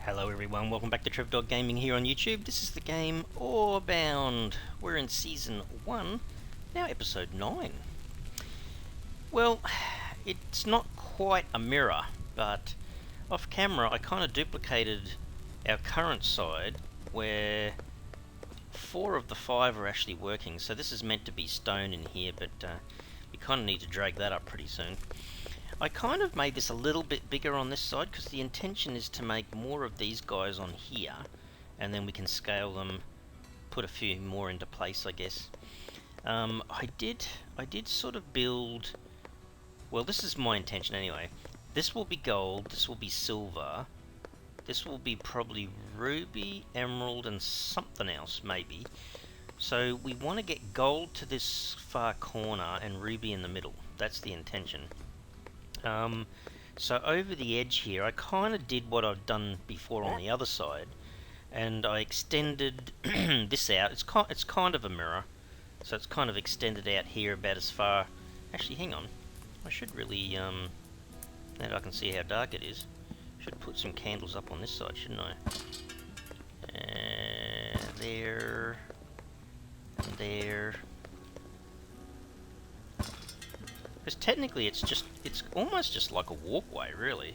Hello everyone, welcome back to TrevDog Gaming here on YouTube. This is the game Orebound. We're in Season 1, now Episode 9. Well, it's not quite a mirror, but off camera I kind of duplicated our current side where 4 of the 5 are actually working. So this is meant to be stone in here, but we kind of need to drag that up pretty soon. I kind of made this a little bit bigger on this side because the intention is to make more of these guys on here, and then we can scale them, put a few more into place, I guess. I did sort of build, well, this is my intention anyway. This will be gold, this will be silver, this will be probably ruby, emerald, and something else maybe. So we want to get gold to this far corner and ruby in the middle. That's the intention. So over the edge here, I kind of did what I've done before on the other side, and I extended this out. It's kind of a mirror, so it's kind of extended out here about as far. Actually, hang on. I should really, now that I can see how dark it is, should put some candles up on this side, shouldn't I? There, and there. Because technically it's almost just like a walkway, really.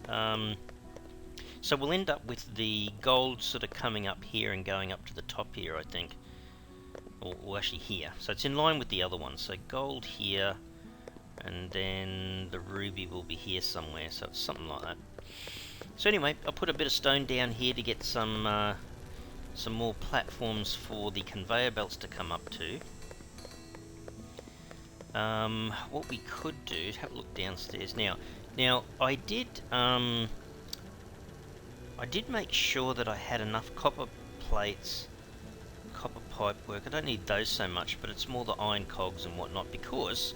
So we'll end up with the gold sort of coming up here and going up to the top here, I think. Or actually here. So it's in line with the other one. So gold here, and then the ruby will be here somewhere. So it's something like that. So anyway, I'll put a bit of stone down here to get some more platforms for the conveyor belts to come up to. What we could do is have a look downstairs now. Now I did make sure that I had enough copper plates, copper pipe work. I don't need those so much, but it's more the iron cogs and whatnot, because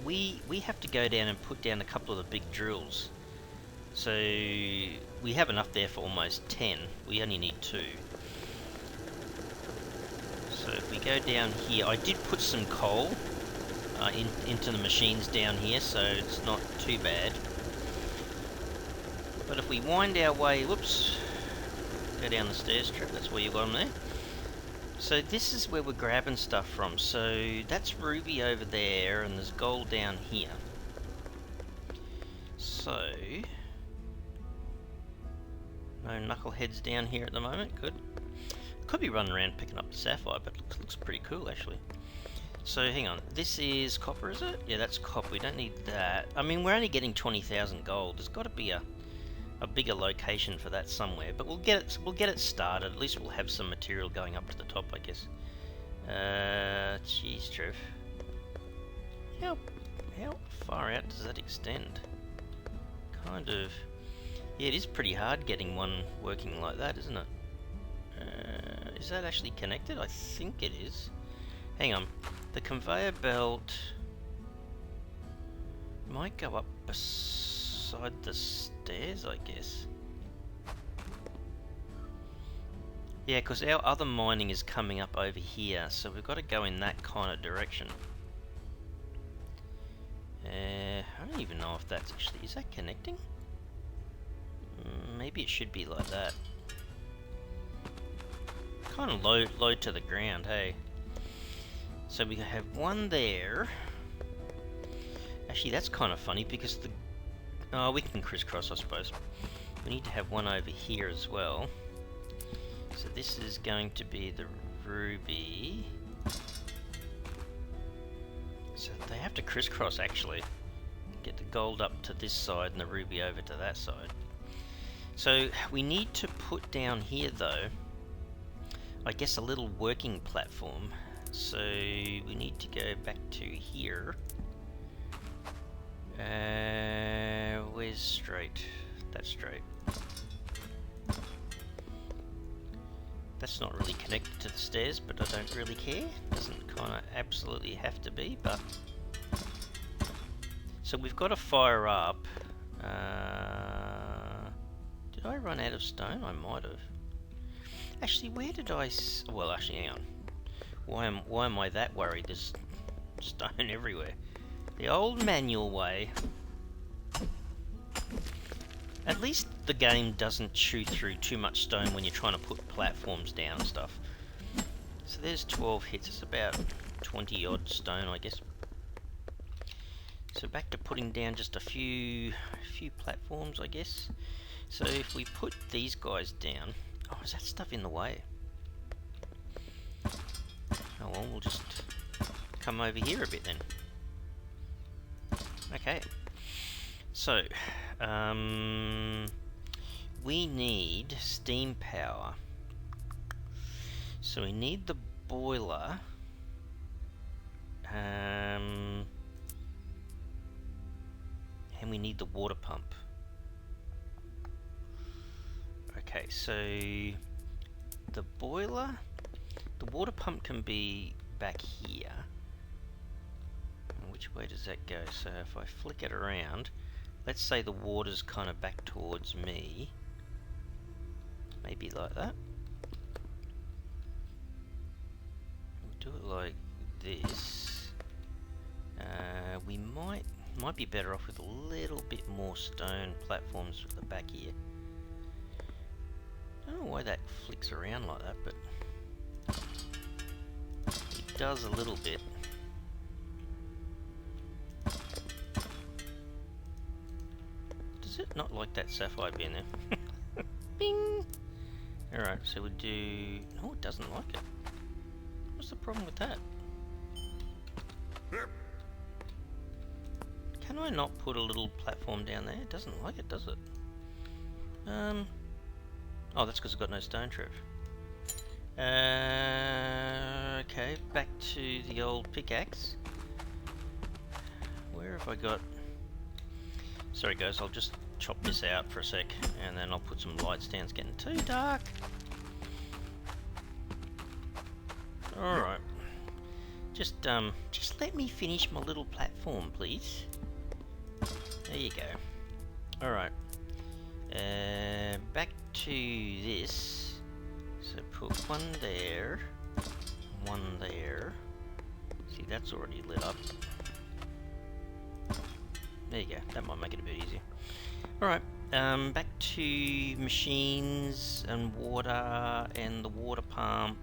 we have to go down and put down a couple of the big drills. So we have enough there for almost 10. We only need 2. So if we go down here, I did put some coal into the machines down here, so it's not too bad. But if we wind our way, whoops, go down the stairs, Trev, that's where you got them there. So this is where we're grabbing stuff from. So that's ruby over there, and there's gold down here. So no knuckleheads down here at the moment. Good. Could be running around picking up the sapphire, but it looks pretty cool actually. So hang on, this is copper, is it? Yeah, that's copper. We don't need that. I mean, we're only getting 20,000 gold. There's got to be a bigger location for that somewhere. But we'll get it started. At least we'll have some material going up to the top, I guess. Jeez, Trev. How far out does that extend? Kind of. Yeah, it is pretty hard getting one working like that, isn't it? Is that actually connected? I think it is. Hang on. The conveyor belt might go up beside the stairs, I guess. Yeah, because our other mining is coming up over here, so we've got to go in that kind of direction. I don't even know if that's actually... Is that connecting? Maybe it should be like that. Kind of low to the ground, hey? So we have one there. Actually, that's kind of funny because the... Oh, we can crisscross, I suppose. We need to have one over here as well. So this is going to be the ruby. So they have to crisscross, actually. Get the gold up to this side and the ruby over to that side. So we need to put down here, though, I guess a little working platform. So we need to go back to here. Where's straight? That's straight. That's not really connected to the stairs, but I don't really care. Doesn't kind of absolutely have to be, but... So we've got to fire up. Did I run out of stone? I might have. Actually, where did I... Well, actually, hang on. Why am I that worried? There's stone everywhere. The old manual way. At least the game doesn't chew through too much stone when you're trying to put platforms down and stuff. So there's 12 hits. It's about 20 odd stone, I guess. So back to putting down just a few platforms, I guess. So if we put these guys down... Oh, is that stuff in the way? Oh well, we'll just come over here a bit then. Okay. So, we need steam power. So we need the boiler. And we need the water pump. Okay, so the boiler, the water pump can be back here. And which way does that go? So if I flick it around, let's say the water's kind of back towards me. Maybe like that. We'll do it like this. We might be better off with a little bit more stone platforms at the back here. I don't know why that flicks around like that, but it does a little bit. Does it not like that sapphire being there? Bing! Alright, so we do... No, it doesn't like it. What's the problem with that? Can I not put a little platform down there? It doesn't like it, does it? Oh, that's because I've got no stone trip. Okay, back to the old pickaxe. Where have I got... Sorry guys, I'll just chop this out for a sec, and then I'll put some lights down. It's getting too dark. Alright. Just let me finish my little platform, please. There you go. Alright. Back to this. So put one there. One there. See, that's already lit up. There you go. That might make it a bit easier. Alright. Back to machines and water and the water pump.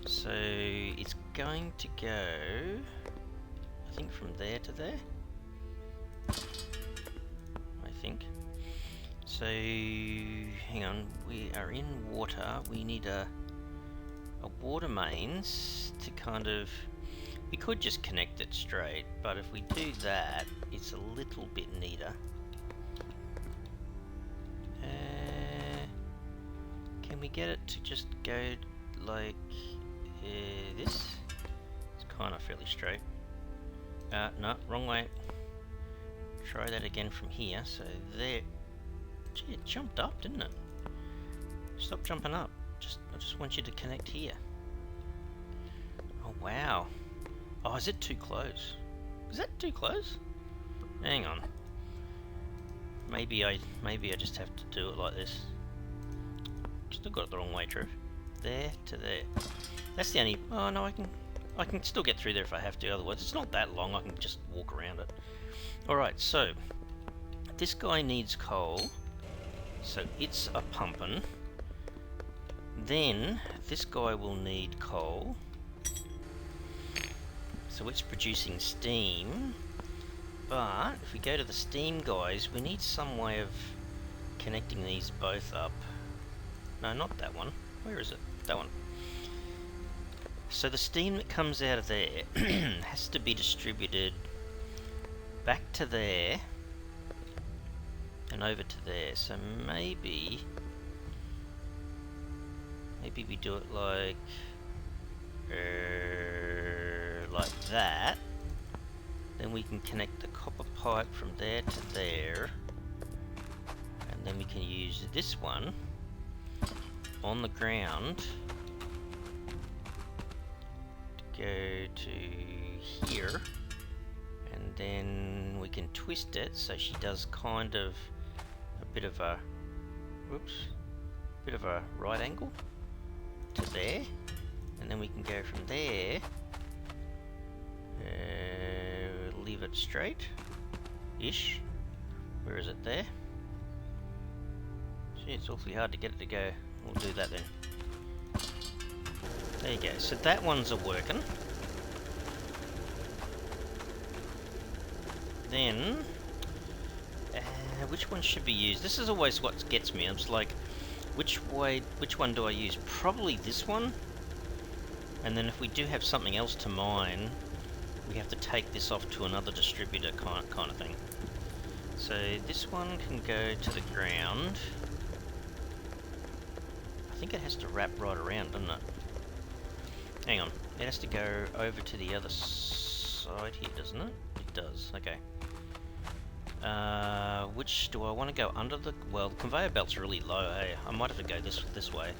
So it's going to go, I think, from there to there. I think. So hang on, we are in water. We need a water mains to kind of... We could just connect it straight, but if we do that, it's a little bit neater. Can we get it to just go like this? It's kind of fairly straight. No, wrong way. Try that again from here. So there. Gee, it jumped up, didn't it? Stop jumping up. I just want you to connect here. Oh wow. Oh, is it too close? Is that too close? Hang on. Maybe I just have to do it like this. Still got it the wrong way, Trev. There to there. That's the only... Oh no, I can still get through there if I have to. Otherwise, it's not that long. I can just walk around it. All right, so this guy needs coal, so it's a pumping. Then this guy will need coal, so it's producing steam. But if we go to the steam guys, we need some way of connecting these both up. No, not that one. Where is it? That one. So the steam that comes out of there has to be distributed back to there and over to there. So maybe we do it like that. Then we can connect the copper pipe from there to there, and then we can use this one on the ground to go to here, and then we can twist it so she does kind of a bit of a right angle to there, and then we can go from there, leave it straight ish. Where is it? There. Gee, it's awfully hard to get it to go. We'll do that then. There you go. So that one's a working. Then, which one should be used? This is always what gets me. I'm just like, which one do I use? Probably this one. And then if we do have something else to mine, we have to take this off to another distributor kind of thing. So this one can go to the ground. I think it has to wrap right around, doesn't it? Hang on. It has to go over to the other side here, doesn't it? It does. Okay. Which do I want to go under the... Well, the conveyor belt's really low, hey? I might have to go this way.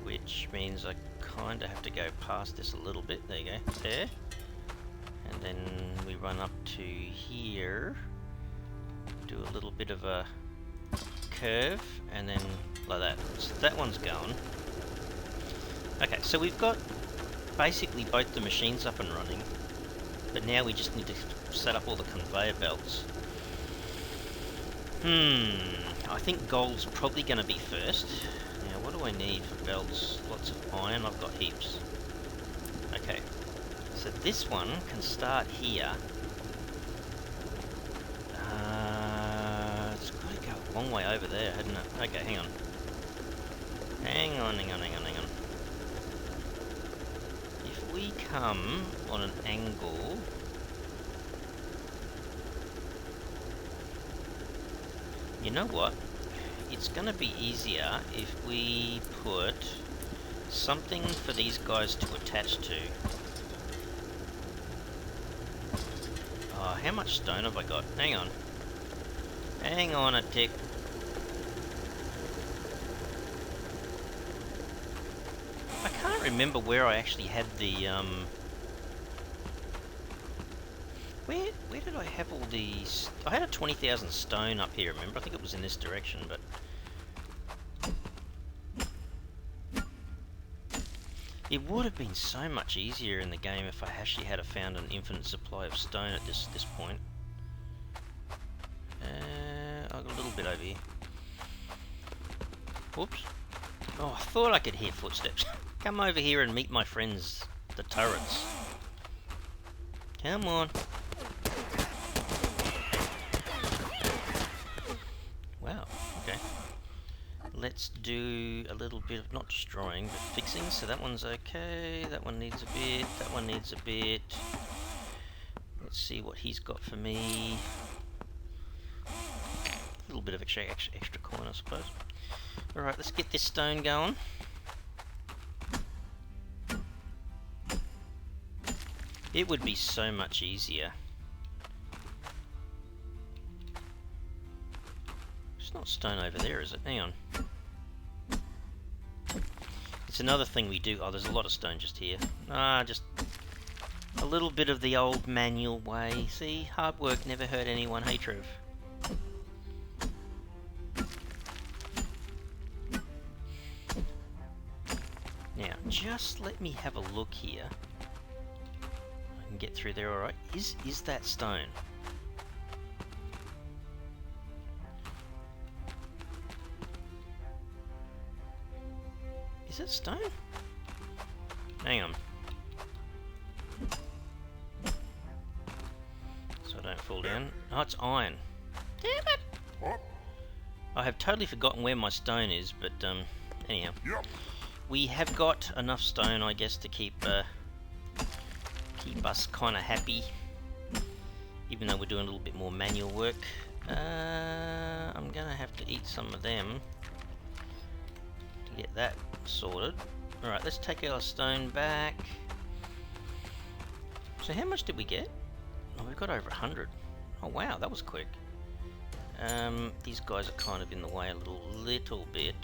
Which means I kind of have to go past this a little bit. There you go. There. And then we run up to here. Do a little bit of a curve. And then like that. So that one's going. Okay, so we've got basically both the machines up and running. But now we just need to set up all the conveyor belts. I think gold's probably going to be first. Now, what do I need for belts? Lots of iron. I've got heaps. Okay. So this one can start here. It's got to go a long way over there, hasn't it? Okay, hang on. Hang on. If we come on an angle... You know what? It's going to be easier if we put something for these guys to attach to. Oh, how much stone have I got? Hang on. Hang on a tick. I can't remember where I actually had the, Where did I have all these... I had a 20,000 stone up here, remember? I think it was in this direction, but... It would have been so much easier in the game if I actually had found an infinite supply of stone at this point. I've got a little bit over here. Whoops. Oh, I thought I could hear footsteps. Come over here and meet my friends, the turrets. Come on. Wow, okay. Let's do a little bit of, not destroying, but fixing. So that one's okay, that one needs a bit, that one needs a bit. Let's see what he's got for me. A little bit of extra coin, I suppose. Alright, let's get this stone going. It would be so much easier. There's not stone over there, is it? Hang on. It's another thing we do. Oh, there's a lot of stone just here. Just a little bit of the old manual way. See, hard work never hurt anyone. Hey, Trev. Now, just let me have a look here. I can get through there, alright. Is that stone? Is it stone? Hang on. So I don't fall down. Oh, it's iron. Damn it! What? I have totally forgotten where my stone is, but anyhow. Yep. We have got enough stone, I guess, to keep us kind of happy, even though we're doing a little bit more manual work. I'm gonna have to eat some of them to get that sorted. Alright, let's take our stone back. So how much did we get? Oh, we've got over 100. Oh wow, that was quick. These guys are kind of in the way a little bit.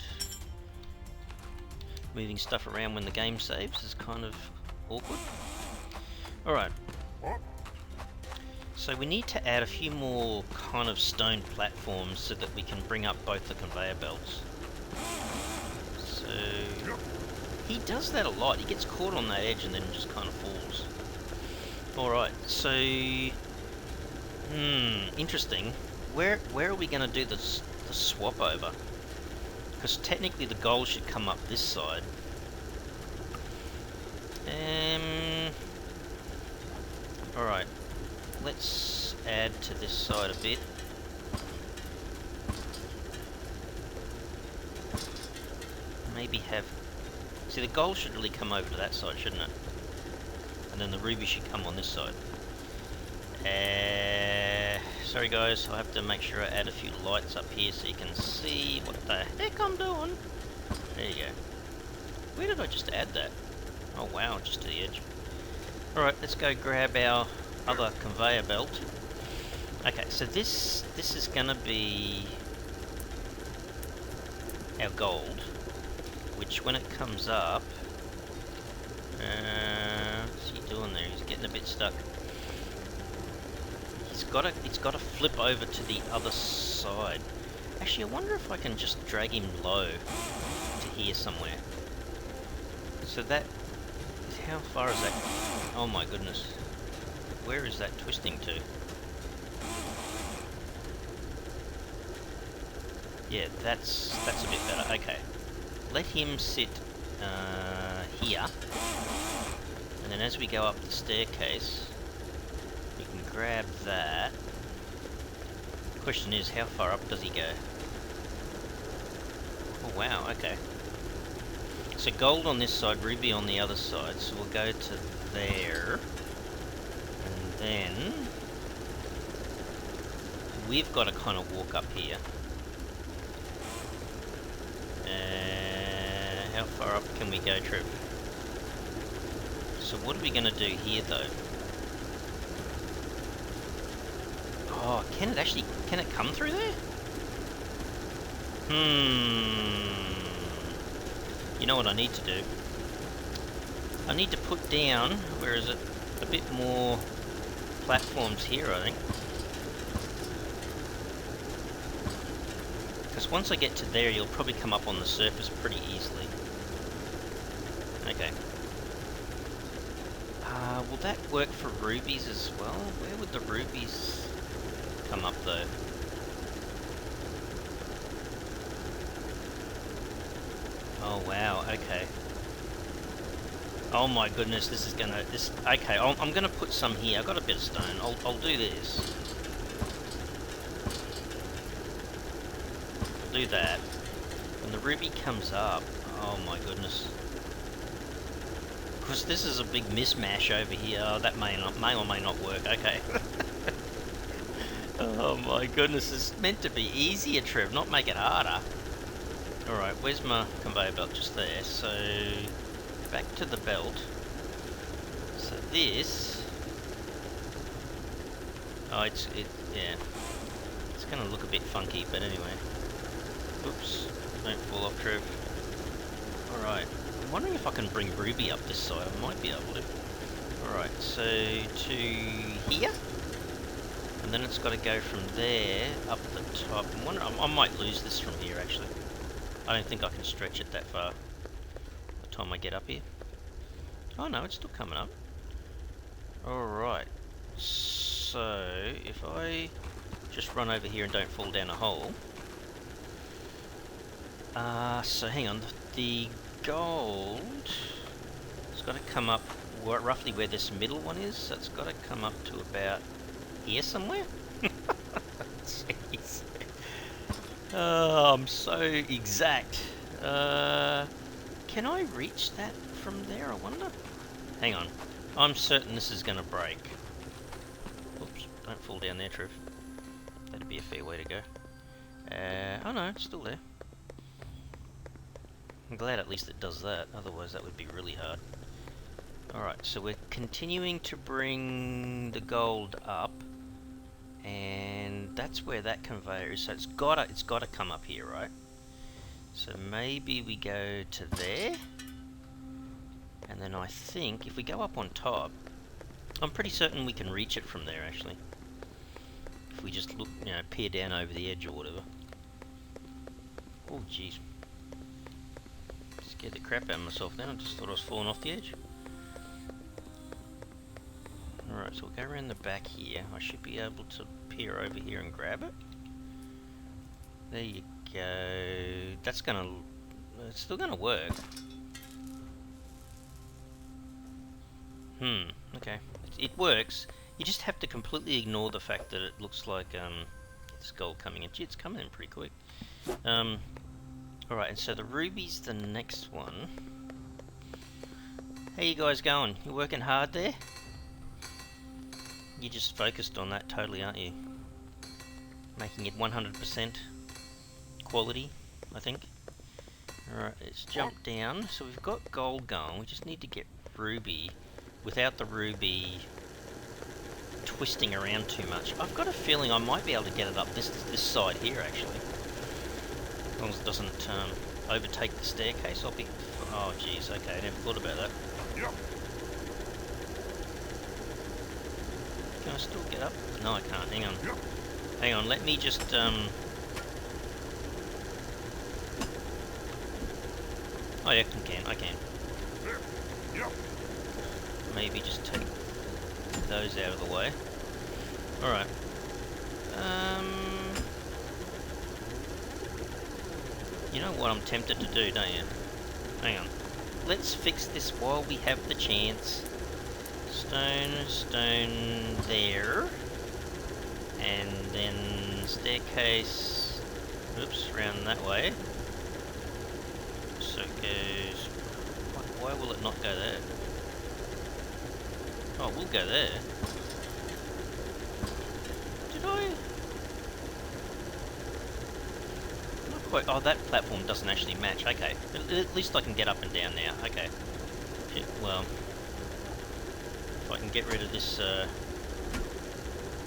Moving stuff around when the game saves is kind of awkward. Alright. So we need to add a few more kind of stone platforms so that we can bring up both the conveyor belts. So he does that a lot. He gets caught on that edge and then just kind of falls. Alright, so interesting. where are we going to do the swap over? Because technically the gold should come up this side. Alright, let's add to this side a bit. Maybe have... See, the gold should really come over to that side, shouldn't it? And then the ruby should come on this side. Sorry guys, I'll have to make sure I add a few lights up here so you can see what the heck I'm doing. There you go. Where did I just add that? Oh wow, just to the edge. Alright, let's go grab our other conveyor belt. Okay, so this is gonna be our gold, which when it comes up, what's he doing there? He's getting a bit stuck. It's got to flip over to the other side. Actually, I wonder if I can just drag him low to here somewhere. So that, how far is that? Oh my goodness. Where is that twisting to? Yeah, that's a bit better. Okay. Let him sit here. And then as we go up the staircase, you can grab that. Question is, how far up does he go? Oh wow, okay. So gold on this side, ruby on the other side, so we'll go to there. And then we've got to kind of walk up here. How far up can we go, Trev? So what are we going to do here, though? Oh, can it come through there? You know what I need to do? I need to put down, where is it? A bit more platforms here, I think. Because once I get to there, you'll probably come up on the surface pretty easily. Okay. Will that work for rubies as well? Where would the rubies come up though? Oh wow, okay. Oh my goodness, this is gonna... Okay, I'm gonna put some here. I've got a bit of stone. I'll do this. I'll do that. When the ruby comes up... Oh my goodness. Because this is a big mismatch over here. Oh, that may or may not work. Okay. Oh my goodness, it's meant to be easier, Trev, not make it harder. Alright, where's my conveyor belt? Just there. So, back to the belt. So this... Oh, yeah. It's going to look a bit funky, but anyway. Oops, don't fall off, Trev. Alright. I'm wondering if I can bring Ruby up this side. I might be able to. Alright, so to here. And then it's got to go from there up the top. I'm wondering, I might lose this from here, actually. I don't think I can stretch it that far by the time I get up here. Oh no, it's still coming up. Alright. So, if I just run over here and don't fall down a hole. So hang on. The gold... It's got to come up roughly where this middle one is. So it's got to come up to about here somewhere. Jeez. Oh, I'm so exact. Can I reach that from there, I wonder? Hang on. I'm certain this is going to break. Oops, don't fall down there, Trev. That'd be a fair way to go. Oh no, it's still there. I'm glad at least it does that, otherwise that would be really hard. Alright, so we're continuing to bring the gold up. And that's where that conveyor is, so it's gotta come up here, right? So maybe we go to there, and then I think if we go up on top, I'm pretty certain we can reach it from there actually. If we just look, you know, peer down over the edge or whatever. Oh jeez. Scared the crap out of myself then, I just thought I was falling off the edge. Alright, so we'll go around the back here. I should be able to peer over here and grab it. There you go. That's gonna... It's still gonna work. Okay. It works. You just have to completely ignore the fact that it looks like this gold coming in. Gee, it's coming in pretty quick. Alright, and so the ruby's the next one. How you guys going? You working hard there? You're just focused on that totally, aren't you? Making it 100% quality, I think. Alright, let's jump down. So we've got gold going. We just need to get ruby without the ruby twisting around too much. I've got a feeling I might be able to get it up this side here, actually. As long as it doesn't overtake the staircase, I'll be... Oh, jeez, okay, I never thought about that. Yep. Can I still get up? No, I can't. Hang on. Yep. Hang on, let me just... Oh, yeah, I can. Yep. Maybe just take those out of the way. Alright. You know what I'm tempted to do, don't you? Hang on. Let's fix this while we have the chance. Stone there. And then staircase... Oops, round that way. So it goes... Why will it not go there? Oh, we'll go there. Did I? Not quite. Oh, that platform doesn't actually match. Okay. At least I can get up and down now. Okay. Well, if I can get rid of this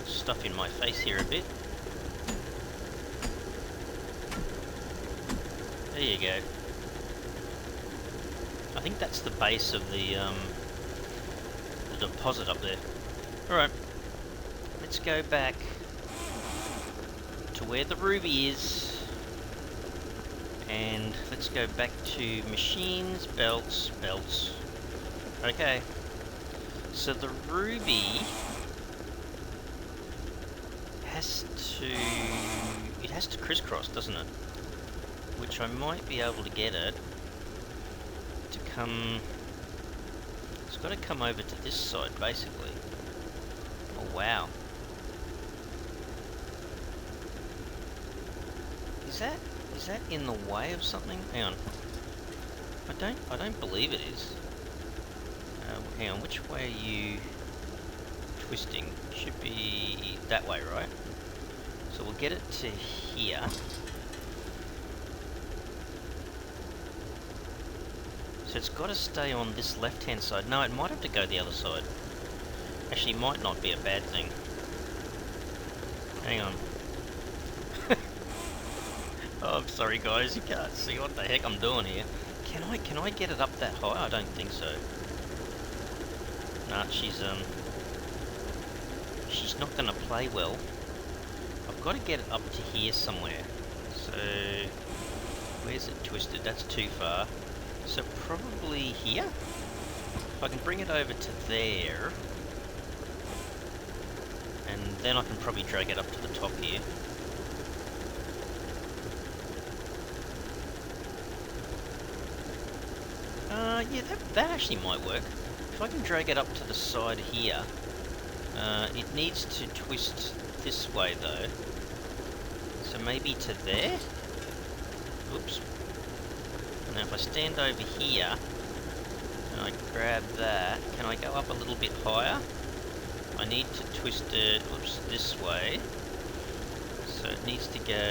stuff in my face here a bit. There you go. I think that's the base of the deposit up there. Alright, let's go back to where the ruby is, and let's go back to machines, belts. Okay, so the ruby has to crisscross, doesn't it? Which I might be able to get it to come... It's got to come over to this side, basically. Oh, wow. Is that in the way of something? Hang on. I don't believe it is. Hang on, which way are you twisting? Should be that way, right? So we'll get it to here. So it's got to stay on this left-hand side. No, it might have to go the other side. Actually, it might not be a bad thing. Hang on. Oh, I'm sorry, guys. You can't see what the heck I'm doing here. Can I get it up that high? I don't think so. Nah, she's not going to play well. I've got to get it up to here somewhere. So, where's it twisted? That's too far. So probably here? If I can bring it over to there, and then I can probably drag it up to the top here. Yeah, that actually might work. If I can drag it up to the side here, it needs to twist this way though. So maybe to there? Oops. And now if I stand over here, and I grab that, can I go up a little bit higher? I need to twist it, oops, this way. So it needs to go...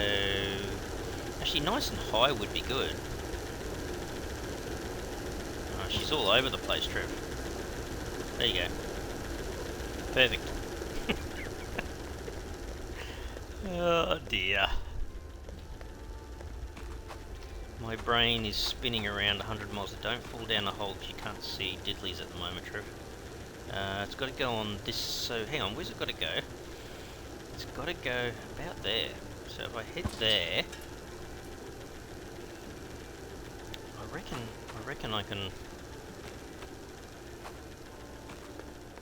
Actually, nice and high would be good. Oh, she's all over the place, Trev. There you go. Perfect. Oh dear. My brain is spinning around 100 miles. Don't fall down the hole because you can't see diddlies at the moment, Trev. It's got to go on this, so hang on, where's it got to go? It's got to go about there. So if I head there, I reckon I can...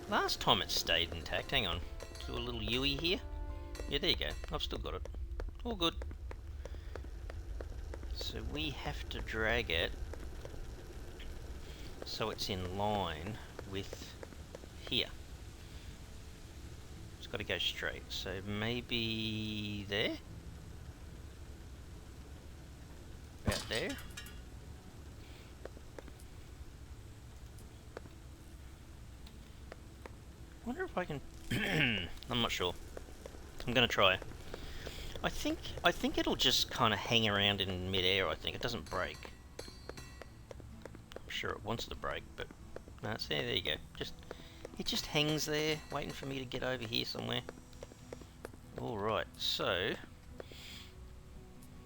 Last time it stayed intact, hang on. Do a little Yui here. Yeah, there you go. I've still got it. All good. So we have to drag it so it's in line with here. It's got to go straight, so maybe there? About there? Wonder if I can... I'm not sure. I'm gonna try. I think it'll just kind of hang around in mid-air. I think it doesn't break. I'm sure it wants to break, but no, it's there. There you go. It just hangs there, waiting for me to get over here somewhere. All right. So I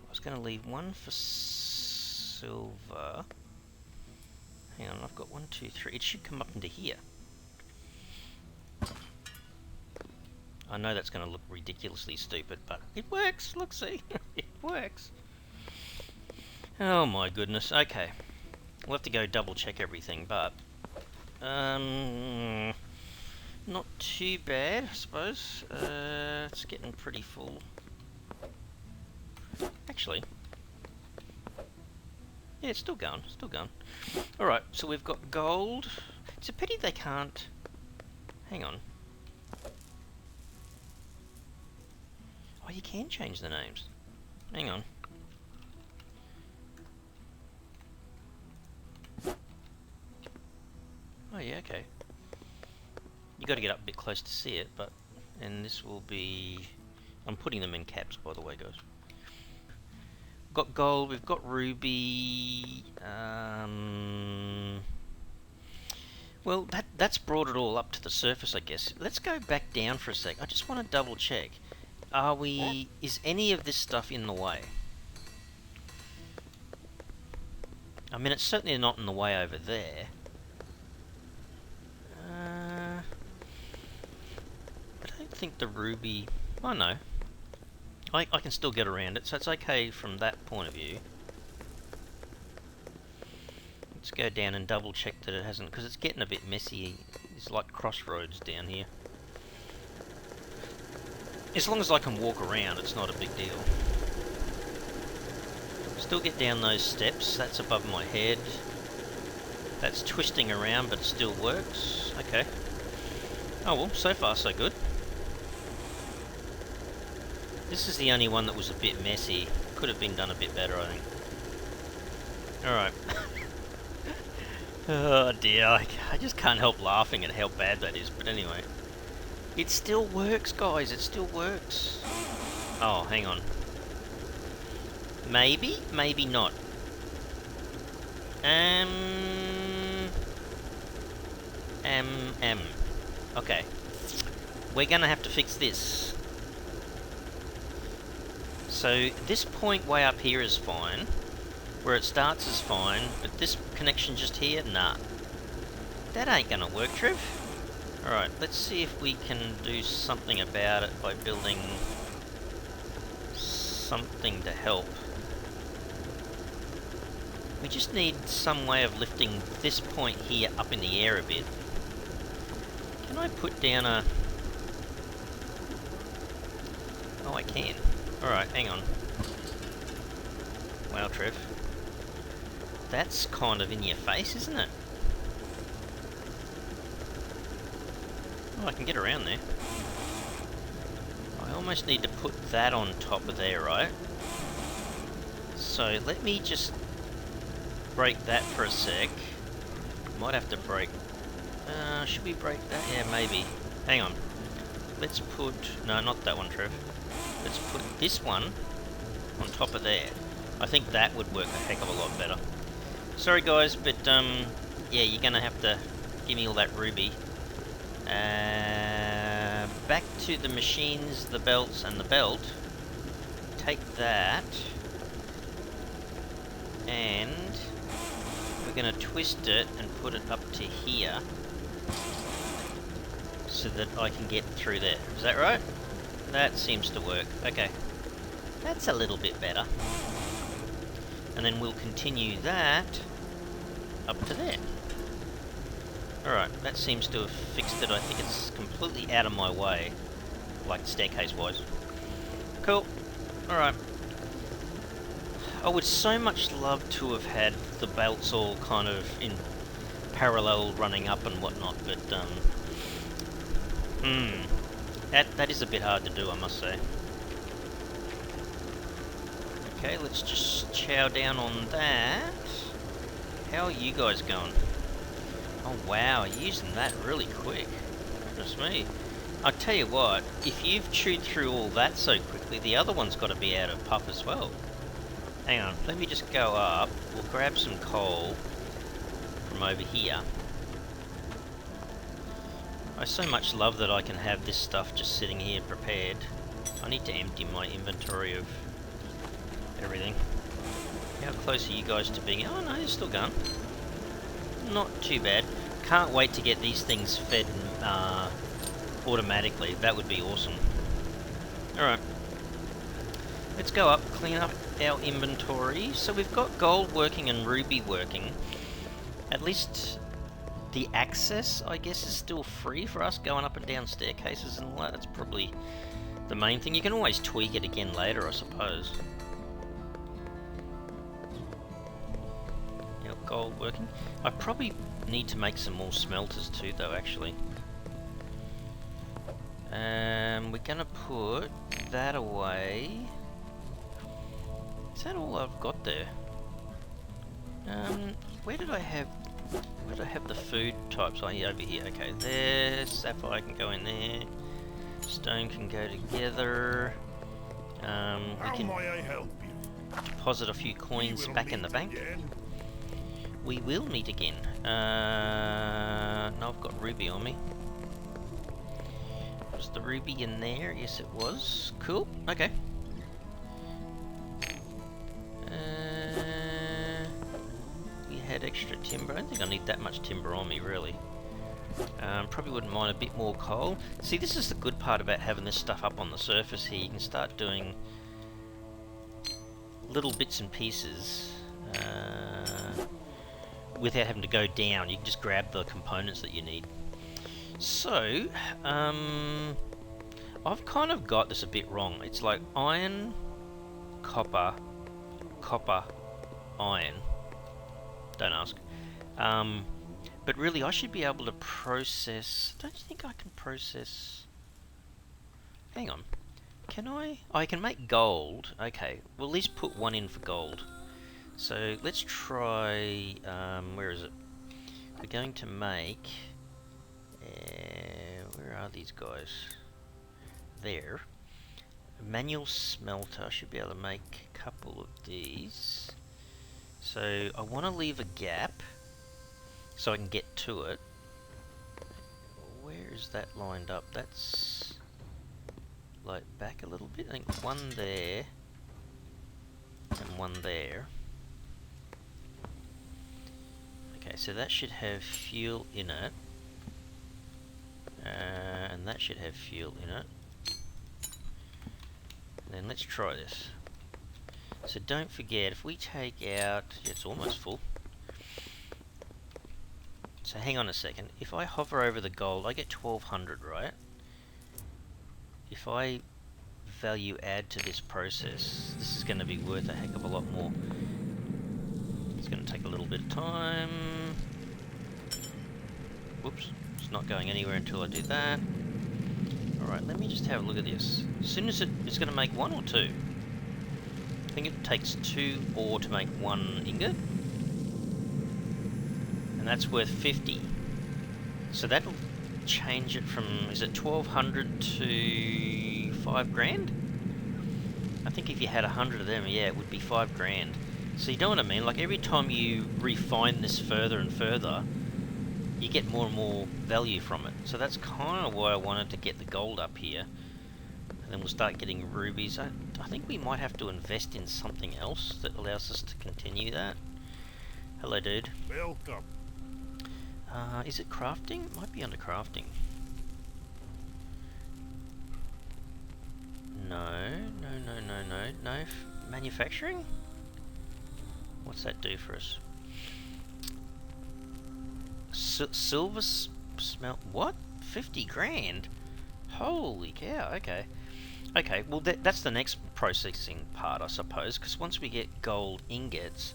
was going to leave one for silver. Hang on, I've got 1, 2, 3. It should come up into here. I know that's going to look ridiculously stupid, but it works. Look, see? It works. Oh my goodness. Okay. We'll have to go double check everything, but... not too bad, I suppose. It's getting pretty full. Actually... yeah, it's still going. Still going. Alright, so we've got gold. It's a pity they can't... hang on. Oh, you can change the names. Hang on. Oh yeah, okay. You got to get up a bit close to see it, but... and this will be... I'm putting them in caps, by the way, guys. We've got gold, we've got ruby... well, that's brought it all up to the surface, I guess. Let's go back down for a sec. I just want to double check. Are we... is any of this stuff in the way? I mean, it's certainly not in the way over there. I don't think the ruby... oh no. I can still get around it, so it's okay from that point of view. Let's go down and double check that it hasn't, because it's getting a bit messy. It's like crossroads down here. As long as I can walk around, it's not a big deal. Still get down those steps, that's above my head. That's twisting around, but it still works. Okay. Oh well, so far so good. This is the only one that was a bit messy. Could have been done a bit better, I think. Alright. Oh dear, I just can't help laughing at how bad that is, but anyway. It still works, guys, it still works. Oh, hang on. Maybe? Maybe not. Okay. We're gonna have to fix this. So, this point way up here is fine. Where it starts is fine, but this connection just here, nah. That ain't gonna work, Trev. Alright, let's see if we can do something about it by building something to help. We just need some way of lifting this point here up in the air a bit. Can I put down a... oh, I can. Alright, hang on. Wow, Trev. That's kind of in your face, isn't it? Oh, I can get around there. I almost need to put that on top of there, right? So let me just break that for a sec. Might have to break... should we break that? Yeah, maybe. Hang on. Let's put... no, not that one, Trev. Let's put this one on top of there. I think that would work a heck of a lot better. Sorry guys, but yeah, you're gonna have to give me all that ruby. Back to the machines, the belts, and the belt. Take that, and we're gonna twist it and put it up to here, so that I can get through there. Is that right? That seems to work. Okay. That's a little bit better. And then we'll continue that up to there. Alright, that seems to have fixed it. I think it's completely out of my way, like staircase-wise. Cool. Alright. I would so much love to have had the belts all kind of in parallel running up and whatnot, but that is a bit hard to do, I must say. Okay, let's just chow down on that. How are you guys going? Oh wow, using that really quick. Goodness me. I'll tell you what, if you've chewed through all that so quickly, the other one's got to be out of puff as well. Hang on, let me just go up. We'll grab some coal from over here. I so much love that I can have this stuff just sitting here prepared. I need to empty my inventory of everything. How close are you guys to being... Oh no, you're still going. Not too bad. Can't wait to get these things fed automatically. That would be awesome. Alright. Let's go up, clean up our inventory. So we've got gold working and ruby working. At least the access, I guess, is still free for us going up and down staircases and all that. That's probably the main thing. You can always tweak it again later, I suppose. Our gold working. I probably need to make some more smelters too, though, actually. We're gonna put that away. Is that all I've got there? Where did I have the food types? Oh, yeah, over here. Okay, there. Sapphire can go in there. Stone can go together. We can deposit a few coins back in the bank. We will meet again. No, I've got ruby on me. Was the ruby in there? Yes, it was. Cool. Okay. We had extra timber. I don't think I need that much timber on me, really. Probably wouldn't mind a bit more coal. See, this is the good part about having this stuff up on the surface here. You can start doing little bits and pieces without having to go down. You can just grab the components that you need. So, I've kind of got this a bit wrong. It's like iron, copper, copper, iron. Don't ask. But really, I should be able to process... Don't you think I can process... Hang on. Can I? Oh, I can make gold. Okay, we'll at least put one in for gold. So, let's try... where is it? We're going to make... where are these guys? There. A manual smelter. I should be able to make a couple of these. So I want to leave a gap so I can get to it. Where is that lined up? That's like back a little bit. I think one there and one there. Okay, so that should have fuel in it. And that should have fuel in it. And then let's try this. So don't forget, if we take out... It's almost full. So hang on a second. If I hover over the gold, I get 1200, right? If I value add to this process, this is going to be worth a heck of a lot more. It's going to take a little bit of time. Whoops. It's not going anywhere until I do that. Alright, let me just have a look at this. As soon as it's going to make one or two. I think it takes 2 ore to make 1 ingot. And that's worth 50. So that'll change it from, is it 1200 to 5 grand? I think if you had 100 of them, yeah, it would be 5 grand. So you know what I mean? Like every time you refine this further and further, you get more and more value from it. So that's kind of why I wanted to get the gold up here. And then we'll start getting rubies. I think we might have to invest in something else that allows us to continue that. Hello, dude. Welcome. Is it crafting? It might be under crafting. No. Manufacturing? What's that do for us? Silver smelt... What? 50 grand? Holy cow, okay. Okay, well that's the next processing part, I suppose, because once we get gold ingots,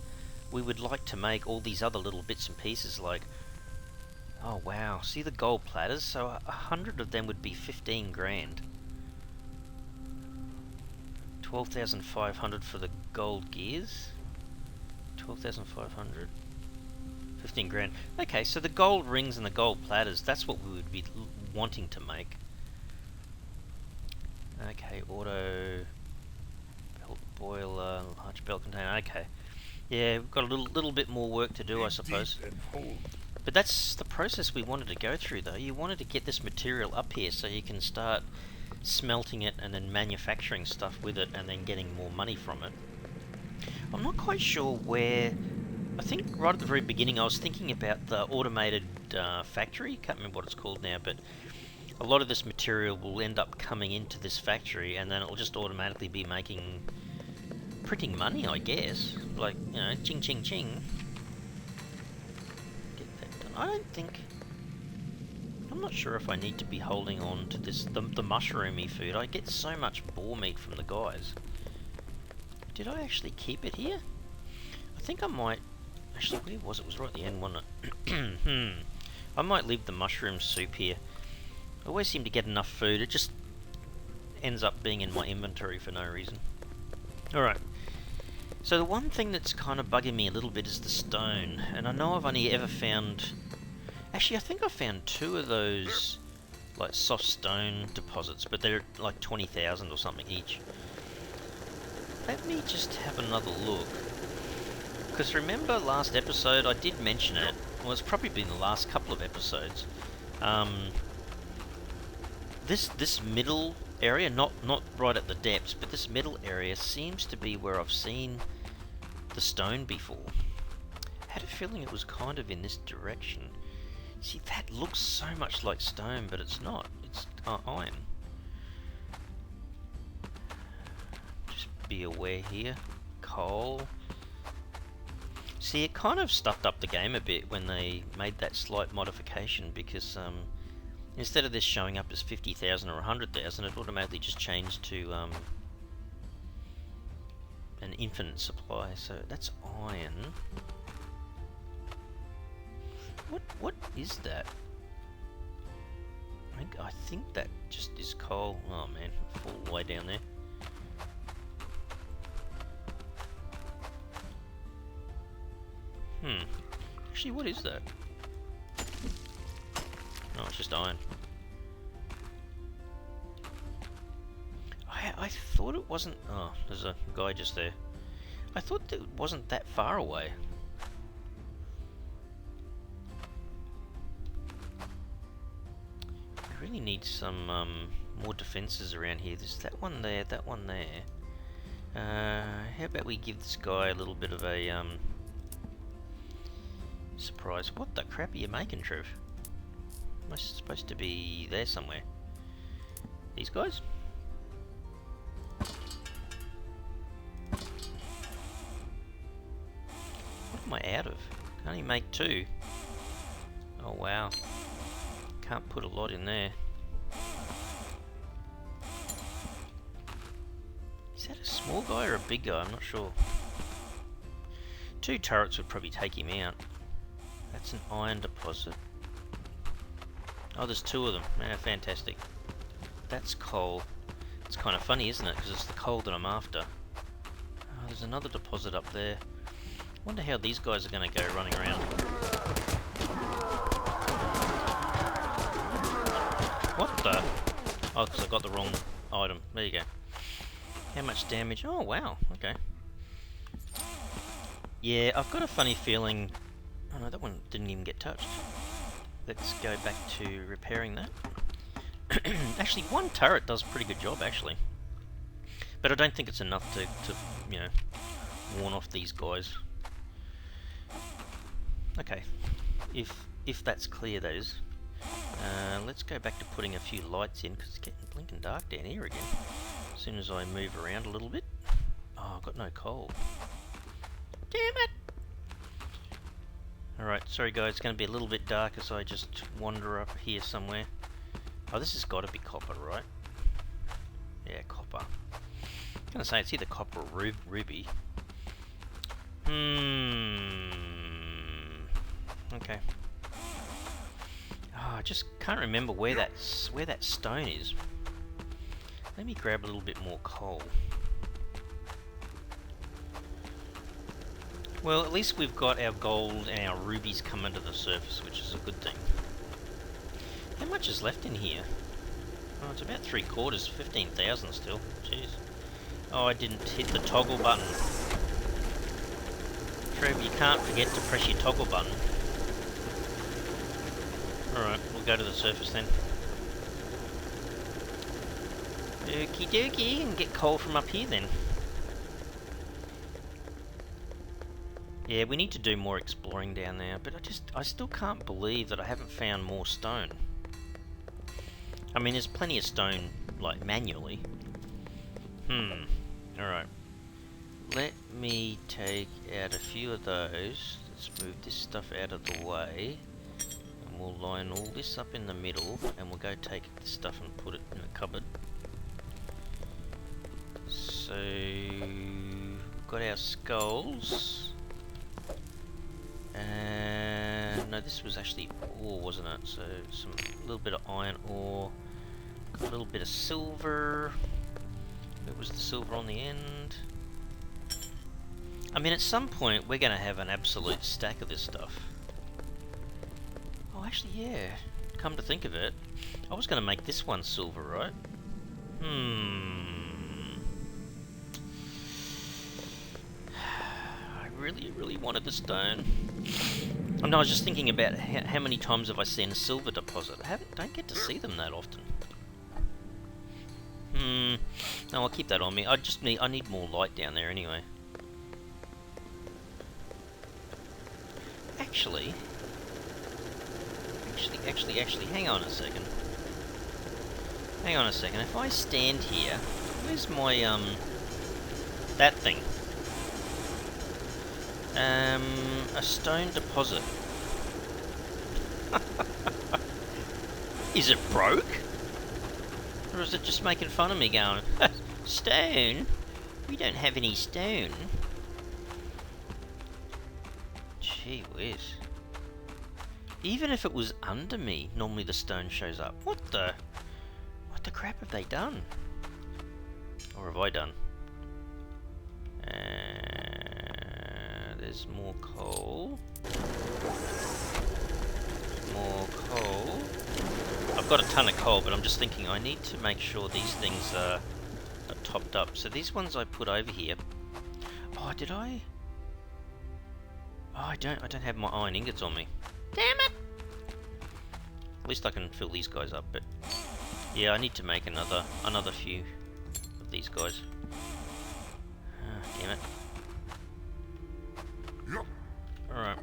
we would like to make all these other little bits and pieces like... Oh wow, see the gold platters? So 100 of them would be 15 grand. 12,500 for the gold gears. 12,500. 15 grand. Okay, so the gold rings and the gold platters, that's what we would be wanting to make. Okay, auto belt boiler, large belt container. Okay, yeah, we've got a little bit more work to do, I suppose. But that's the process we wanted to go through, though. You wanted to get this material up here so you can start smelting it and then manufacturing stuff with it and then getting more money from it. I'm not quite sure where... I think right at the very beginning I was thinking about the automated factory. Can't remember what it's called now, but a lot of this material will end up coming into this factory and then it'll just automatically be printing money, I guess. Like, you know, ching ching ching. Get that done. I don't think... I'm not sure if I need to be holding on to this, the mushroomy food. I get so much boar meat from the guys. Did I actually keep it here? I think I might... Actually, where was it? It was right at the end, wasn't it? I might leave the mushroom soup here. I always seem to get enough food. It just ends up being in my inventory for no reason. Alright. So the one thing that's kind of bugging me a little bit is the stone. And I know I've only ever found... Actually, I think I found 2 of those like soft stone deposits, but they're like 20,000 or something each. Let me just have another look. Because remember last episode I did mention it. Well, it's probably been the last couple of episodes. This middle area, not right at the depths, but this middle area seems to be where I've seen the stone before. I had a feeling it was kind of in this direction. See, that looks so much like stone, but it's not. It's iron. Just be aware here. Coal. See, it kind of stuffed up the game a bit when they made that slight modification, because instead of this showing up as 50,000 or 100,000, it automatically just changed to an infinite supply. So that's iron. What is that? I think that just is coal. Oh man, fall way down there. Actually, what is that? Oh, it's just iron. I thought it wasn't... Oh, there's a guy just there. I thought that it wasn't that far away. I really need some more defences around here. There's that one there, that one there. How about we give this guy a little bit of a surprise. What the crap are you making, Trev? Am I supposed to be there somewhere? These guys? What am I out of? Can only make 2. Oh wow. Can't put a lot in there. Is that a small guy or a big guy? I'm not sure. 2 turrets would probably take him out. That's an iron deposit. Oh, there's 2 of them. Man, fantastic. That's coal. It's kind of funny, isn't it? Because it's the coal that I'm after. Oh, there's another deposit up there. Wonder how these guys are going to go running around. What the? Oh, because I got the wrong item. There you go. How much damage? Oh, wow. Okay. Yeah, I've got a funny feeling... Oh no, that one didn't even get touched. Let's go back to repairing that. Actually, 1 turret does a pretty good job, actually. But I don't think it's enough to you know, warn off these guys. Okay. If that's clear, that is. Let's go back to putting a few lights in, because it's getting blinking dark down here again. As soon as I move around a little bit. Oh, I've got no coal. Damn it! Alright, sorry guys, it's going to be a little bit dark as I just wander up here somewhere. Oh, this has got to be copper, right? Yeah, copper. I'm gonna say it's either copper or ruby. Okay. Oh, I just can't remember where that stone is. Let me grab a little bit more coal. Well, at least we've got our gold and our rubies coming to the surface, which is a good thing. How much is left in here? Oh, it's about 3/4, 15,000 still. Jeez. Oh, I didn't hit the toggle button. Trev, you can't forget to press your toggle button. Alright, we'll go to the surface then. Okie dokie, and get coal from up here then. Yeah, we need to do more exploring down there, but I still can't believe that I haven't found more stone. I mean, there's plenty of stone, like, manually. Alright. Let me take out a few of those. Let's move this stuff out of the way. And we'll line all this up in the middle, and we'll go take this stuff and put it in a cupboard. So, we've got our skulls. And no, this was actually ore, wasn't it? So, a little bit of iron ore. Got a little bit of silver. It was the silver on the end. I mean, at some point, we're going to have an absolute stack of this stuff. Oh, actually, yeah. Come to think of it, I was going to make this one silver, right? I really wanted the stone. Oh, no, I was just thinking about how many times have I seen a silver deposit. Don't get to see them that often. No, I'll keep that on me. I need more light down there anyway. Actually, hang on a second. Hang on a second. If I stand here, where's my that thing? A stone deposit. Is it broke? Or is it just making fun of me going, stone? We don't have any stone. Gee whiz. Even if it was under me, normally the stone shows up. What the crap have they done? Or have I done? There's more coal. More coal. I've got a ton of coal, but I'm just thinking I need to make sure these things are topped up. So these ones I put over here. Oh, did I? Oh, I don't have my iron ingots on me. Damn it! At least I can fill these guys up, but yeah, I need to make another few of these guys. Damn it. Alright.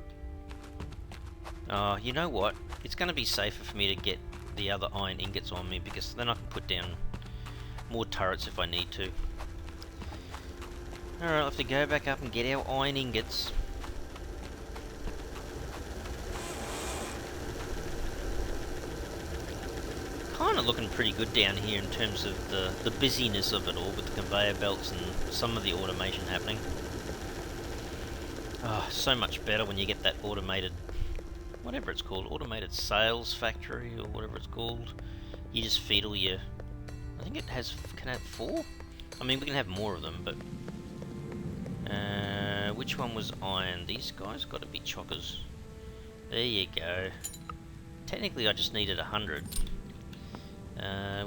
You know what? It's going to be safer for me to get the other iron ingots on me, because then I can put down more turrets if I need to. Alright, I'll have to go back up and get our iron ingots. Kind of looking pretty good down here in terms of the busyness of it all, with the conveyor belts and some of the automation happening. Oh, so much better when you get that automated, whatever it's called, automated sales factory or whatever it's called. You just feed all your, I think it can have 4? I mean, we can have more of them, but which one was iron? These guys got to be chockers. There you go. Technically I just needed 100.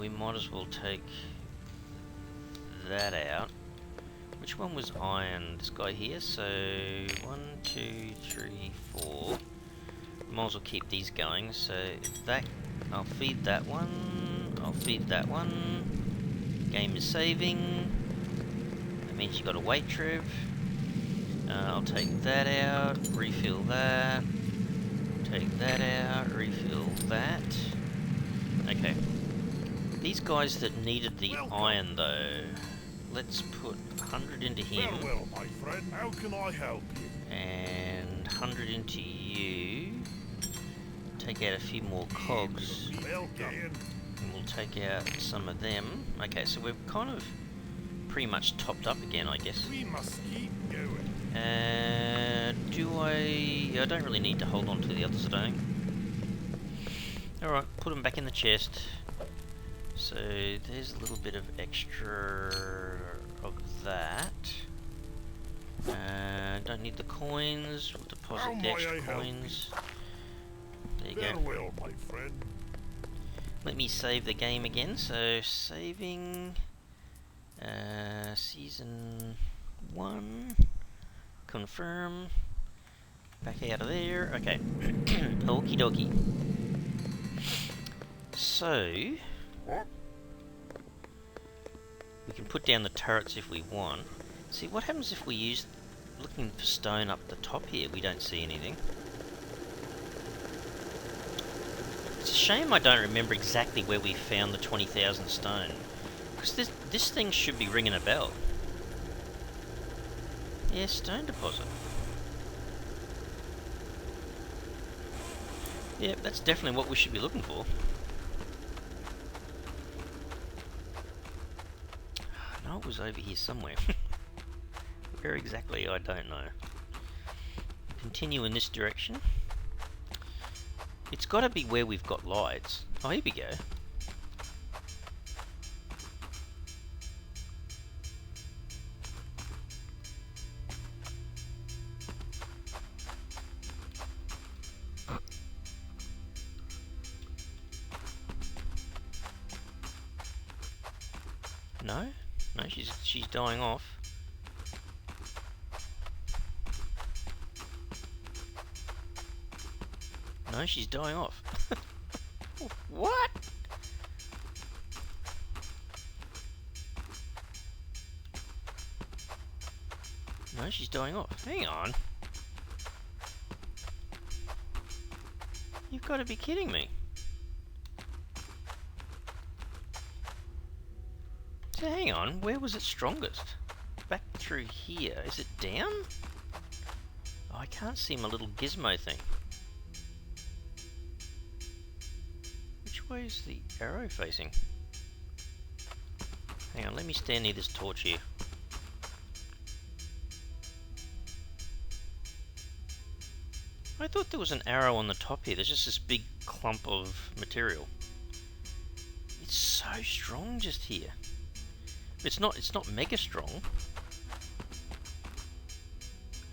We might as well take that out. Which one was iron? This guy here. So 1, 2, 3, 4. Might as well keep these going. So that, I'll feed that one. I'll feed that one. Game is saving. That means you got to wait, Trev. I'll take that out. Refill that. Take that out. Refill that. Okay. These guys that needed the iron though, let's put 100 into him. Well, my friend, how can I help you? And 100 into you. Take out a few more cogs. Welcome. And we'll take out some of them. Okay, so we've kind of pretty much topped up again, I guess. We must keep going. I don't really need to hold on to the others, I don't think. Alright, put them back in the chest. So there's a little bit of extra of that. Don't need the coins. We'll deposit the extra coins. There you go. Farewell, my friend. Let me save the game again. So saving season 1. Confirm. Back out of there. Okay. Okie dokie. So we can put down the turrets if we want. See, what happens if we use looking for stone up the top here? We don't see anything. It's a shame I don't remember exactly where we found the 20,000 stone. Because this thing should be ringing a bell. Yeah, stone deposit. Yeah, that's definitely what we should be looking for. I know it was over here somewhere. Where exactly, I don't know. Continue in this direction. It's got to be where we've got lights. Oh, here we go. No? No, she's dying off. No, she's dying off. What? No, she's dying off. Hang on. You've got to be kidding me. So hang on, where was it strongest? Back through here. Is it down? Oh, I can't see my little gizmo thing. Which way is the arrow facing? Hang on, let me stand near this torch here. I thought there was an arrow on the top here. There's just this big clump of material. It's so strong just here. It's not mega strong.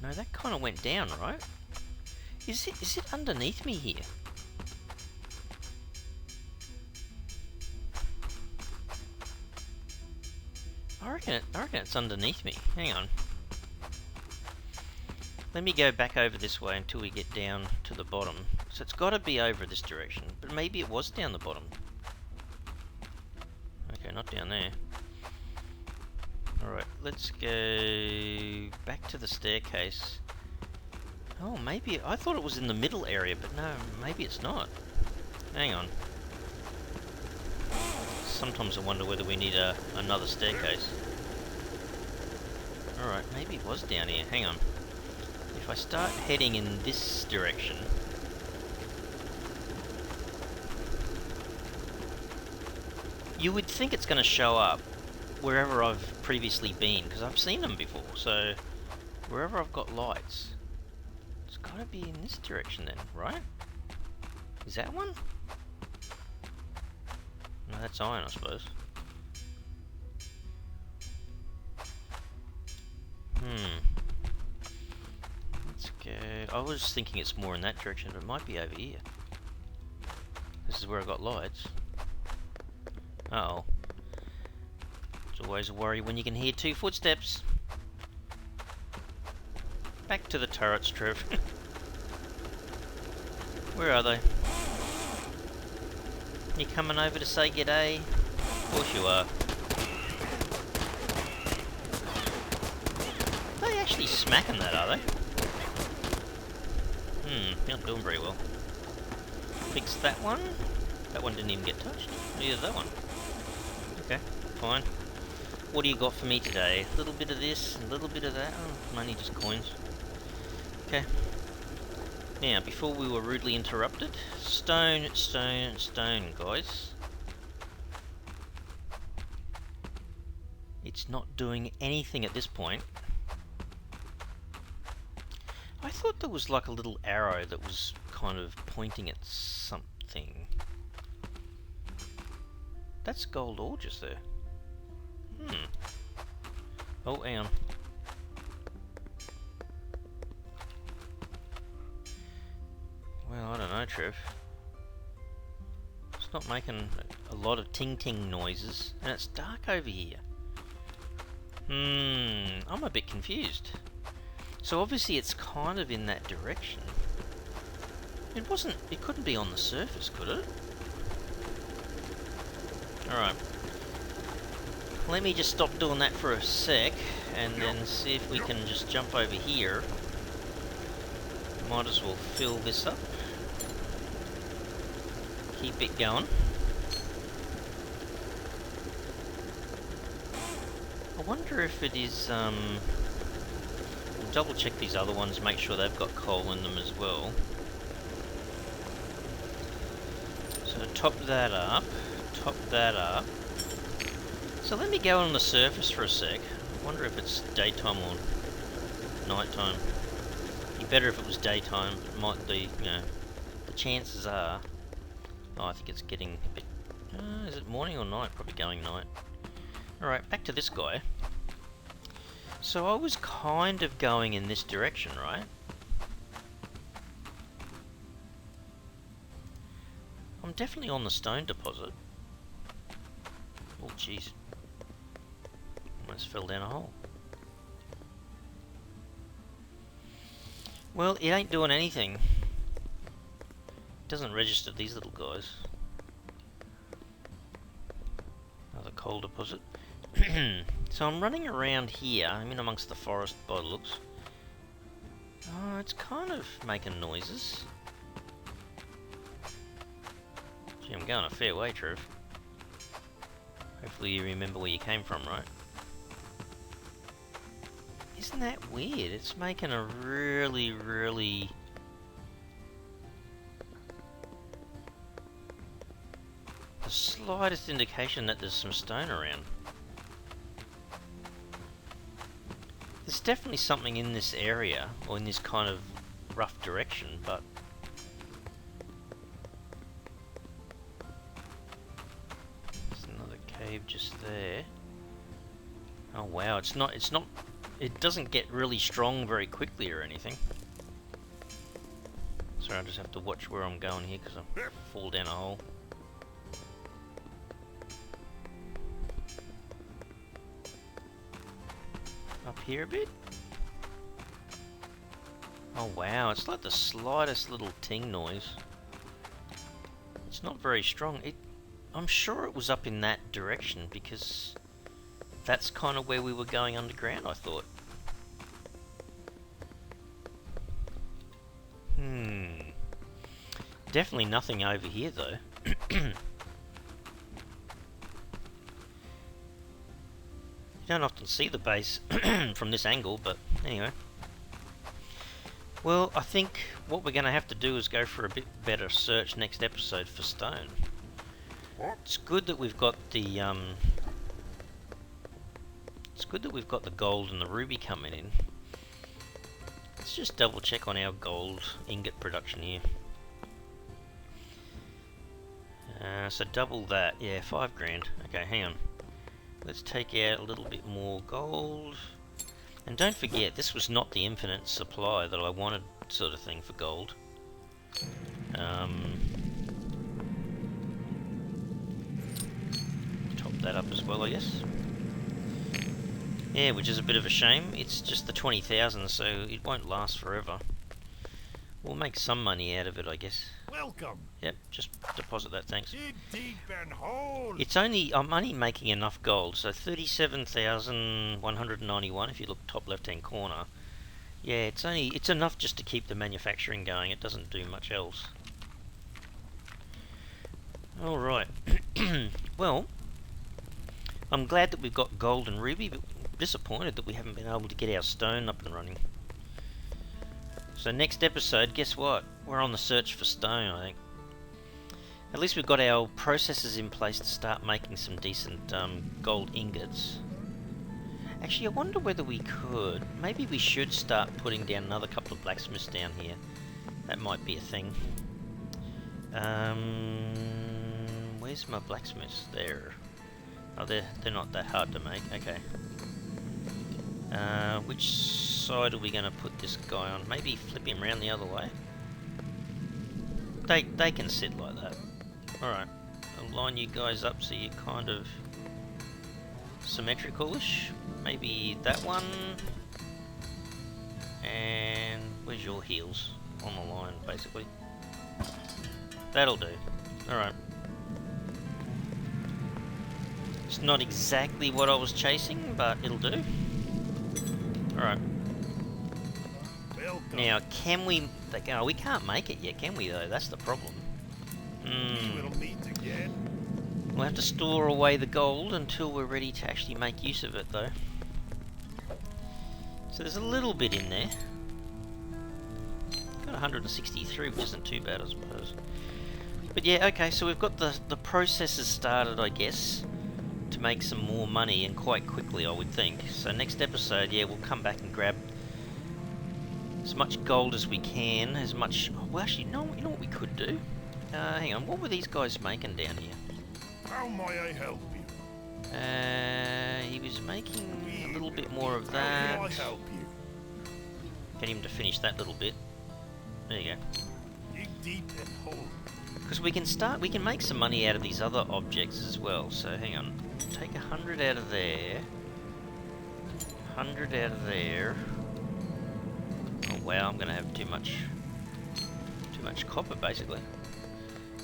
No, that kind of went down, right? Is it underneath me here? I reckon it's underneath me. Hang on. Let me go back over this way until we get down to the bottom. So it's got to be over this direction, but maybe it was down the bottom. Okay, not down there. Alright, let's go back to the staircase. Oh, maybe... I thought it was in the middle area, but no, maybe it's not. Hang on. Sometimes I wonder whether we need another staircase. Alright, maybe it was down here. Hang on. If I start heading in this direction... You would think it's going to show up wherever I've previously been, because I've seen them before, so wherever I've got lights, it's got to be in this direction then, right? Is that one? No, that's iron, I suppose. Let's go... I was thinking it's more in that direction, but it might be over here. This is where I got lights. Uh-oh. It's always a worry when you can hear 2 footsteps. Back to the turrets, Trev. Where are they? You coming over to say g'day? Of course you are. Are they actually smacking that, are they? Not doing very well. Fix that one. That one didn't even get touched. Neither that one. Okay, fine. What do you got for me today? A little bit of this, a little bit of that. Oh, money, just coins. Okay. Now, before we were rudely interrupted, stone, stone, stone, guys. It's not doing anything at this point. I thought there was like a little arrow that was kind of pointing at something. That's gold ore just there. Oh, hang on. Well, I don't know, Trev. It's not making a lot of ting-ting noises, and it's dark over here. I'm a bit confused. So obviously it's kind of in that direction. It couldn't be on the surface, could it? Alright. Let me just stop doing that for a sec, and then see if we can just jump over here. Might as well fill this up. Keep it going. I wonder if it is, we'll double check these other ones, make sure they've got coal in them as well. So top that up, top that up. So let me go on the surface for a sec. I wonder if it's daytime or nighttime. It'd be better if it was daytime, but it might be, you know, the chances are... Oh, I think it's getting a bit... is it morning or night? Probably going night. Alright, back to this guy. So I was kind of going in this direction, right? I'm definitely on the stone deposit. Oh, jeez. Almost fell down a hole. Well, it ain't doing anything. It doesn't register these little guys. Another coal deposit. So I'm running around here. I'm in amongst the forest by the looks. Oh, it's kind of making noises. Gee, I'm going a fair way, Trev. Hopefully you remember where you came from, right? Isn't that weird? It's making a really... the slightest indication that there's some stone around. There's definitely something in this area, or in this kind of rough direction, but... There's another cave just there. Oh wow, it's not, it doesn't get really strong very quickly or anything. Sorry, I just have to watch where I'm going here, because I fall down a hole. Up here a bit. Oh wow, it's like the slightest little ting noise. It's not very strong. I'm sure it was up in that direction, because that's kind of where we were going underground, I thought. Definitely nothing over here though. You don't often see the base from this angle, but anyway. Well, I think what we're going to have to do is go for a bit better search next episode for stone. It's good that we've got the gold and the ruby coming in. Let's just double check on our gold ingot production here. So double that, yeah, 5 grand. Okay, hang on. Let's take out a little bit more gold. And don't forget, this was not the infinite supply that I wanted, sort of thing, for gold. Top that up as well, I guess. Yeah, which is a bit of a shame. It's just the 20,000, so it won't last forever. We'll make some money out of it, I guess. Welcome. Yep, just deposit that, thanks. Dig deep and hold. I'm only making enough gold, so 37,191 if you look top left-hand corner. Yeah, it's enough just to keep the manufacturing going. It doesn't do much else. All right. Well, I'm glad that we've got gold and ruby, but disappointed that we haven't been able to get our stone up and running. So next episode, guess what? We're on the search for stone, I think. At least we've got our processes in place to start making some decent gold ingots. Actually, I wonder whether we could. Maybe we should start putting down another couple of blacksmiths down here. That might be a thing. Where's my blacksmiths? There. Oh, they're not that hard to make. Okay. Which side are we going to put this guy on? Maybe flip him around the other way. They can sit like that. Alright. I'll line you guys up so you're kind of symmetrical-ish. Maybe that one. And where's your heels? On the line, basically. That'll do. Alright. It's not exactly what I was chasing, but it'll do. Alright. Now, can we... Oh, we can't make it yet, can we, though? That's the problem. We'll have to store away the gold until we're ready to actually make use of it, though. So there's a little bit in there. Got 163, which isn't too bad, I suppose. But yeah, okay, so we've got the processes started, I guess, to make some more money, and quite quickly, I would think. So next episode, yeah, we'll come back and grab as much gold as we can, as much... Well, actually, no, you know what we could do? Hang on, what were these guys making down here? How may I help you? He was making a little bit more of that. How may I help you? Get him to finish that little bit. There you go. Dig deep and hold. Because we can make some money out of these other objects as well. So hang on, take 100 out of there, 100 out of there. Oh wow, I'm gonna have too much copper basically.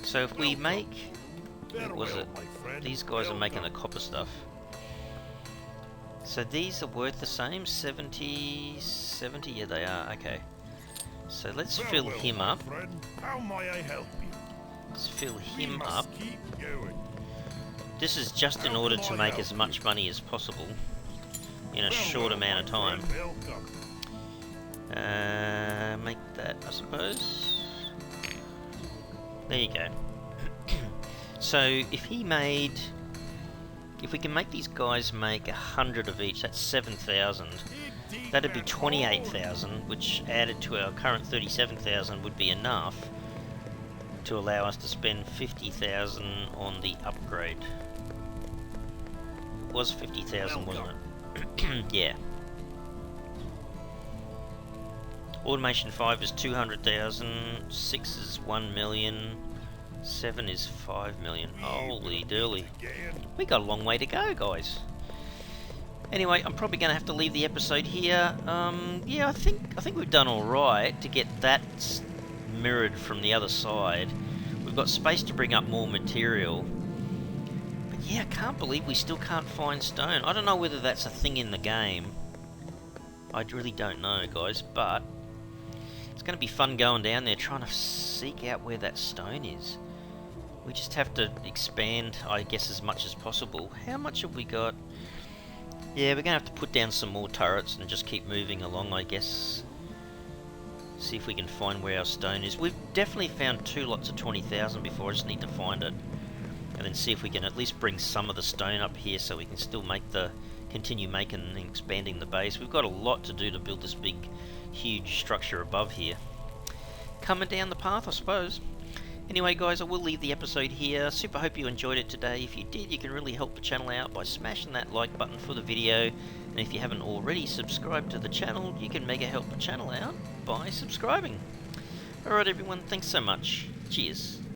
So if we make, what was it? These guys are making the copper stuff. So these are worth the same, 70, yeah they are, okay. So let's fill him up. How may I help you? Let's fill him up. Keep going. This is just in order to make as much money as possible in a short amount of time. Make that, I suppose. There you go. So if we can make these guys make 100 of each, that's 7,000. That'd be 28,000, which added to our current 37,000 would be enough to allow us to spend 50,000 on the upgrade. It was 50,000, wasn't it? Yeah. Automation 5 is 200,000, 6 is 1 million, 7 is 5 million. Holy dooly. We got a long way to go, guys. Anyway, I'm probably going to have to leave the episode here. Yeah, I think we've done alright to get that mirrored from the other side. We've got space to bring up more material. But yeah, I can't believe we still can't find stone. I don't know whether that's a thing in the game. I really don't know, guys, but it's going to be fun going down there trying to seek out where that stone is. We just have to expand, I guess, as much as possible. How much have we got? Yeah, we're going to have to put down some more turrets and just keep moving along, I guess. See if we can find where our stone is. We've definitely found 2 lots of 20,000 before. I just need to find it. And then see if we can at least bring some of the stone up here so we can still continue making and expanding the base. We've got a lot to do to build this big, huge structure above here. Coming down the path, I suppose. Anyway, guys, I will leave the episode here. Super hope you enjoyed it today. If you did, you can really help the channel out by smashing that like button for the video. And if you haven't already subscribed to the channel, you can mega help the channel out by subscribing. Alright everyone, thanks so much. Cheers.